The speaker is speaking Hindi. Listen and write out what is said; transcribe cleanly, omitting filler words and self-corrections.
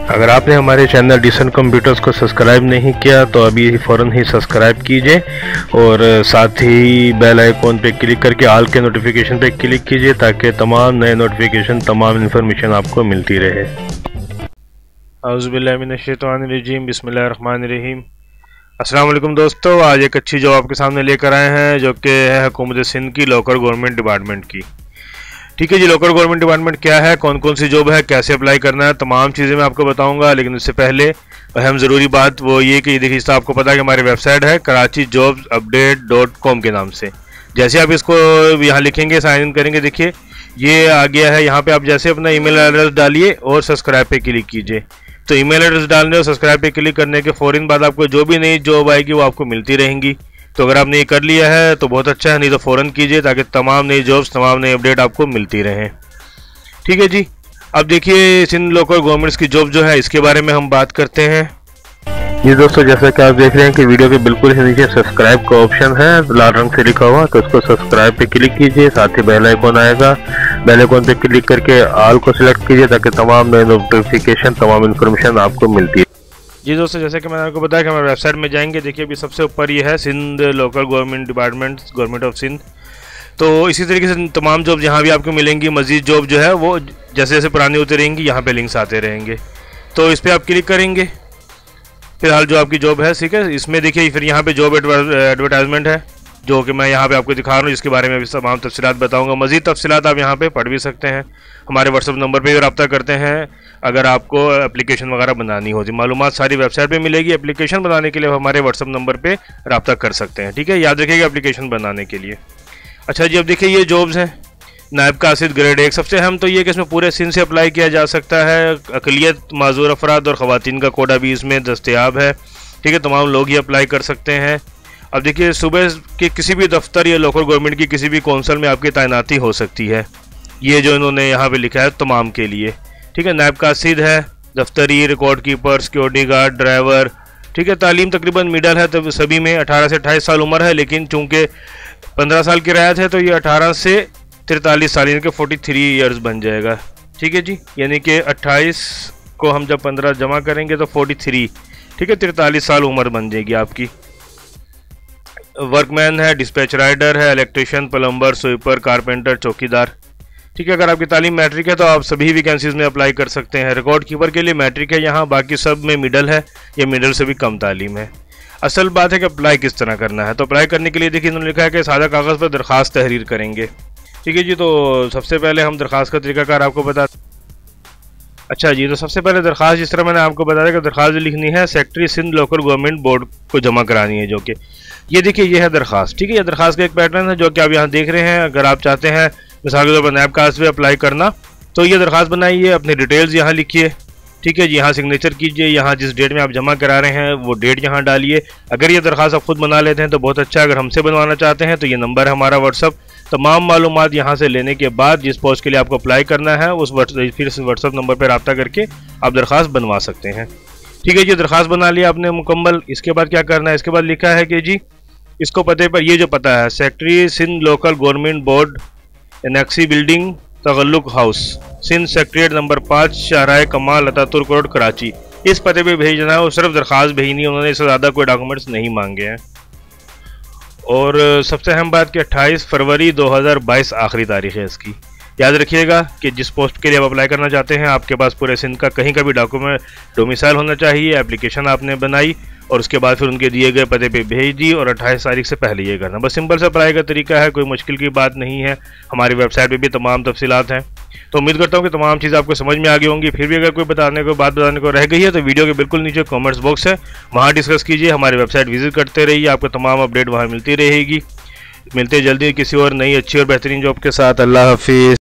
अगर आपने हमारे चैनल डिसेंट कंप्यूटर्स को सब्सक्राइब नहीं किया तो अभी फ़ौरन ही सब्सक्राइब कीजिए और साथ ही बेल आइकॉन पे क्लिक करके ऑल के नोटिफिकेशन पे क्लिक कीजिए ताकि तमाम नए नोटिफिकेशन, तमाम इन्फॉर्मेशन आपको मिलती रहे। औज़ुबिल्लाहि मिनश्शैतानिर्रजीम, बिस्मिल्लाहिर्रहमानिर्रहीम। अस्सलाम वालेकुम दोस्तों, आज एक अच्छी जॉब आपके सामने लेकर आए हैं जो कि है हुकूमत सिंध की लोकल गवर्नमेंट डिपार्टमेंट की। ठीक है जी, लोकल गवर्नमेंट डिपार्टमेंट क्या है, कौन कौन सी जॉब है, कैसे अप्लाई करना है, तमाम चीज़ें मैं आपको बताऊंगा। लेकिन उससे पहले अहम ज़रूरी बात वो ये कि देखिए इससे आपको पता है कि हमारी वेबसाइट है KarachiJobsUpdate.com के नाम से। जैसे आप इसको यहाँ लिखेंगे, साइन इन करेंगे, देखिए ये आ गया है। यहाँ पे आप जैसे अपना ईमेल एड्रेस डालिए और सब्सक्राइब पे क्लिक कीजिए। तो ईमेल एड्रेस डालने और सब्सक्राइब पे क्लिक करने के फ़ौरन बाद आपको जो भी नई जॉब आएगी वो आपको मिलती रहेंगी। तो अगर आपने ये कर लिया है तो बहुत अच्छा है, नहीं तो फ़ौरन कीजिए ताकि तमाम नई जॉब्स, तमाम नई अपडेट आपको मिलती रहें। ठीक है जी, अब देखिए सिंध लोकल गवर्नमेंट्स की जॉब जो है इसके बारे में हम बात करते हैं। जी दोस्तों, जैसा कि आप देख रहे हैं कि वीडियो के बिल्कुल ही नीचे सब्सक्राइब का ऑप्शन है लाल रंग से लिखा हुआ, तो उसको सब्सक्राइब पे क्लिक कीजिए। साथ ही बेल आइकॉन आएगा, बेल आइकॉन पे क्लिक करके ऑल को सिलेक्ट कीजिए ताकि तमाम नए नोटिफिकेशन, तमाम इन्फॉर्मेशन आपको मिलती है। जी दोस्तों, जैसे कि मैंने आपको बताया कि हमारे वेबसाइट में जाएंगे, देखिए अभी सबसे ऊपर ये है Sindh local government department, government of Sindh. तो इसी तरीके से तमाम जॉब जहाँ भी आपको मिलेंगी, मज़ीद जॉब जो है वो जैसे जैसे पुरानी होती रहेंगी यहाँ पे लिंक्स आते रहेंगे। तो इस पर आप क्लिक करेंगे। फिलहाल जो आपकी जॉब है, ठीक है, इसमें देखिए फिर यहाँ पे जॉब एडवर्टाइजमेंट है जो कि मैं यहाँ पे आपको दिखा रहा हूँ, जिसके बारे में भी तमाम तफसीलात बताऊँगा। मज़ीद तफसीलात आप यहाँ पे पढ़ भी सकते हैं। हमारे व्हाट्सअप नंबर पे भी रब्ता करते हैं अगर आपको एप्लीकेशन वगैरह बनानी होती। मालूमात सारी वेबसाइट पे मिलेगी। एप्लीकेशन बनाने के लिए हमारे व्हाट्सअप नंबर पे रब्ता कर सकते हैं। ठीक है, याद रखिएगा एप्लीकेशन बनाने के लिए। अच्छा जी, अब देखिए ये जॉब्स हैं। नायब कासिद ग्रेड 1, सबसे अहम तो ये कि इसमें पूरे सिंध से अप्लाई किया जा सकता है। अक़लियत, माज़ूर अफराद और ख़वातीन का कोटा भी इसमें दस्तयाब है। ठीक है, तमाम लोग ही अप्लाई कर सकते हैं। अब देखिए सुबह के किसी भी दफ्तर या लोकल गवर्नमेंट की किसी भी कौंसल में आपकी तैनाती हो सकती है। ये जो इन्होंने यहाँ पे लिखा है तमाम के लिए। ठीक है, नायब कासिद है, दफ्तरी, record keeper, security guard, driver. ठीक है, तालीम तकरीबन मिडल है, तो सभी में 18 से 28 साल उम्र है। लेकिन चूँकि 15 साल की रियायत है तो ये 18 से 43 साल यानी कि 43 ईयर्स बन जाएगा। ठीक है जी, यानी कि 28 को हम जब 15 जमा करेंगे तो 43, ठीक है, 43 साल उम्र बन जाएगी आपकी। वर्कमैन है, डिस्पैच राइडर है, इलेक्ट्रिशियन, प्लम्बर, स्वीपर, कारपेंटर, चौकीदार। ठीक है, अगर आपकी तालीम मैट्रिक है तो आप सभी वैकेंसीज में अप्लाई कर सकते हैं। रिकॉर्ड कीपर के लिए मैट्रिक है यहाँ, बाकी सब में मिडल है या मिडल से भी कम तालीम है। असल बात है कि अप्लाई किस तरह करना है। तो अप्लाई करने के लिए देखिए इन्होंने लिखा है कि सादा कागज़ पर दरख्वास्त तहरीर करेंगे। ठीक है जी, तो सबसे पहले हम दरख्वास्त का तरीकाकार आपको बता। अच्छा जी, तो सबसे पहले दरख्वास्त जिस तरह मैंने आपको बताया कि दरख्वास्त लिखनी है secretary Sindh local government board को जमा करानी है, जो कि ये देखिए ये है दरख्वास्त। ठीक है, ये दरख्वास्त का एक पैटर्न है जो कि आप यहाँ देख रहे हैं। अगर आप चाहते हैं मिसाल के तौर पर नायब कासिद पे अप्लाई करना तो ये दरख्वास्त बनाइए, अपनी डिटेल्स यहाँ लिखिए। ठीक है जी, यहाँ सिग्नेचर कीजिए, यहाँ जिस डेट में आप जमा करा रहे हैं वो डेट यहाँ डालिए। अगर ये दरख्वास्त आप खुद बना लेते हैं तो बहुत अच्छा है, अगर हमसे बनवाना चाहते हैं तो ये नंबर है हमारा व्हाट्सअप। तमाम मालूमात यहाँ से लेने के बाद जिस पोस्ट के लिए आपको अप्लाई करना है उस फिर व्हाट्सअप नंबर पर रब्ता करके आप दरख्वास्त बनवा सकते हैं। ठीक है जी, दरख्वास्त बना लिया आपने मुकम्मल। इसके बाद क्या करना है, इसके बाद लिखा है कि जी इसको पते पर, ये जो पता है secretary Sindh local government board, annexe building, Tughlaq house, Sindh secretariat number 5, Shahrah Kamal, Ataturk road, Karachi, इस पते पे भेजना है। और सिर्फ दरख्वास्त भेजनी है, उन्होंने इससे ज़्यादा कोई डॉक्यूमेंट्स नहीं मांगे हैं। और सबसे अहम बात कि 28 फरवरी 2022 आखिरी तारीख है इसकी। याद रखिएगा कि जिस पोस्ट के लिए आप अप्लाई करना चाहते हैं आपके पास पूरे सिंध का कहीं का भी डॉक्यूमेंट डोमिसाइल होना चाहिए। एप्लीकेशन आपने बनाई और उसके बाद फिर उनके दिए गए पते पे भेज दी और 28 तारीख से पहले ये करना। बस सिंपल से अप्लाई का तरीका है, कोई मुश्किल की बात नहीं है। हमारी वेबसाइट पे भी तमाम तफसीलात हैं। तो उम्मीद करता हूँ कि तमाम चीज़ आपको समझ में आ गई होंगी। फिर भी अगर कोई बात बताने को रह गई है तो वीडियो के बिल्कुल नीचे कमेंट्स बॉक्स है, वहाँ डिस्कस कीजिए। हमारी वेबसाइट विजिट करते रहिए, आपको तमाम अपडेट वहाँ मिलती रहेगी। मिलते जल्दी किसी और नई अच्छी और बेहतरीन जॉब के साथ। अल्लाह हाफिज़।